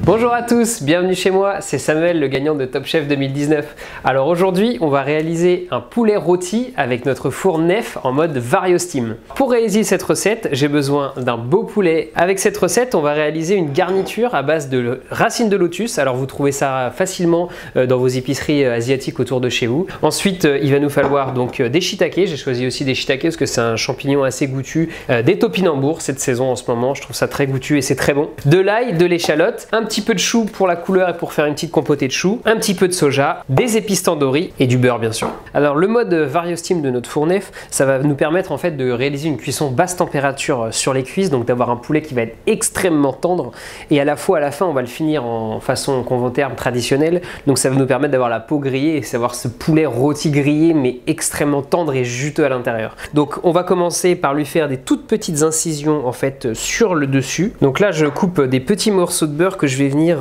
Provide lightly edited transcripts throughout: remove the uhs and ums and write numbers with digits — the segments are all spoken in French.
Bonjour à tous, bienvenue chez moi, c'est Samuel, le gagnant de Top Chef 2019. Alors aujourd'hui, on va réaliser un poulet rôti avec notre four Neff en mode VarioSteam. Pour réaliser cette recette, j'ai besoin d'un beau poulet. Avec cette recette, on va réaliser une garniture à base de racines de lotus. Alors vous trouvez ça facilement dans vos épiceries asiatiques autour de chez vous. Ensuite, il va nous falloir donc des shiitake. J'ai choisi aussi des shiitake parce que c'est un champignon assez goûtu. Des topinambours cette saison en ce moment, je trouve ça très goûtu et c'est très bon. De l'ail, de l'échalote, un petit peu de chou pour la couleur et pour faire une petite compotée de chou, un petit peu de soja, des épices tandoori et du beurre bien sûr. Alors le mode VarioSteam de notre four Neff, ça va nous permettre en fait de réaliser une cuisson basse température sur les cuisses, donc d'avoir un poulet qui va être extrêmement tendre et à la fois à la fin on va le finir en façon qu'on terme traditionnelle, donc ça va nous permettre d'avoir la peau grillée et savoir ce poulet rôti grillé mais extrêmement tendre et juteux à l'intérieur. Donc on va commencer par lui faire des toutes petites incisions en fait sur le dessus. Donc là je coupe des petits morceaux de beurre que je vais venir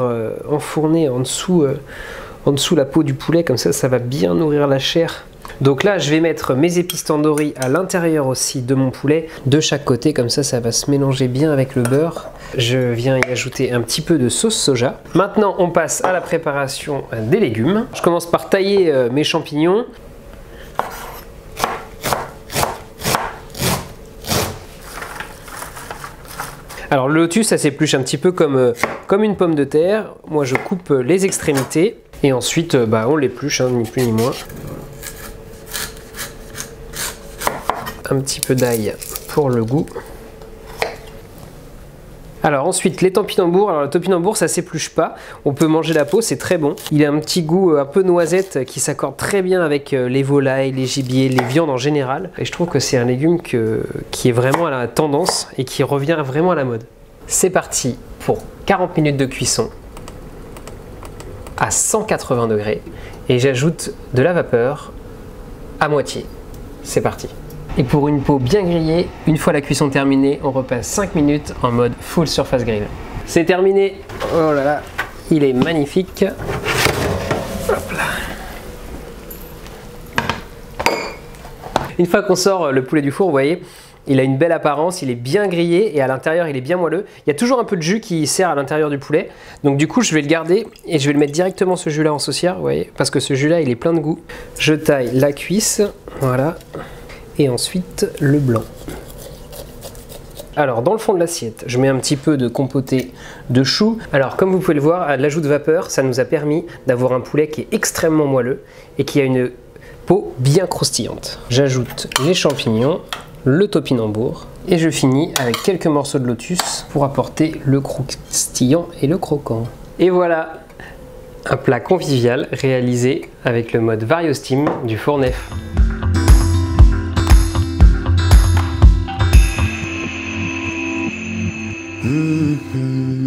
enfourner en dessous la peau du poulet, comme ça va bien nourrir la chair. Donc là je vais mettre mes épices tandoori à l'intérieur aussi de mon poulet, de chaque côté, comme ça va se mélanger bien avec le beurre. Je viens y ajouter un petit peu de sauce soja. Maintenant on passe à la préparation des légumes. Je commence par tailler mes champignons. Alors le lotus, ça s'épluche un petit peu comme une pomme de terre. Moi je coupe les extrémités et ensuite on l'épluche, ni plus ni moins. Un petit peu d'ail pour le goût. Alors ensuite les topinambours, alors le topinambour ça s'épluche pas, on peut manger la peau, c'est très bon. Il a un petit goût un peu noisette qui s'accorde très bien avec les volailles, les gibiers, les viandes en général. Et je trouve que c'est un légume qui est vraiment à la tendance et qui revient vraiment à la mode. C'est parti pour 40 minutes de cuisson à 180 degrés et j'ajoute de la vapeur à moitié. C'est parti. Et pour une peau bien grillée, une fois la cuisson terminée, on repasse 5 minutes en mode full surface grill. C'est terminé. Oh là là, il est magnifique. Hop là. Une fois qu'on sort le poulet du four, vous voyez, il a une belle apparence, il est bien grillé et à l'intérieur il est bien moelleux. Il y a toujours un peu de jus qui sert à l'intérieur du poulet. Donc du coup je vais le garder et je vais le mettre directement ce jus là en saucière, vous voyez, parce que ce jus là il est plein de goût. Je taille la cuisse, voilà. Et ensuite le blanc. Alors dans le fond de l'assiette, je mets un petit peu de compoté de chou. Alors comme vous pouvez le voir, l'ajout de vapeur, ça nous a permis d'avoir un poulet qui est extrêmement moelleux et qui a une peau bien croustillante. J'ajoute les champignons, le topinambour et je finis avec quelques morceaux de lotus pour apporter le croustillant et le croquant. Et voilà, un plat convivial réalisé avec le mode VarioSteam du four Neff. Mm-hmm.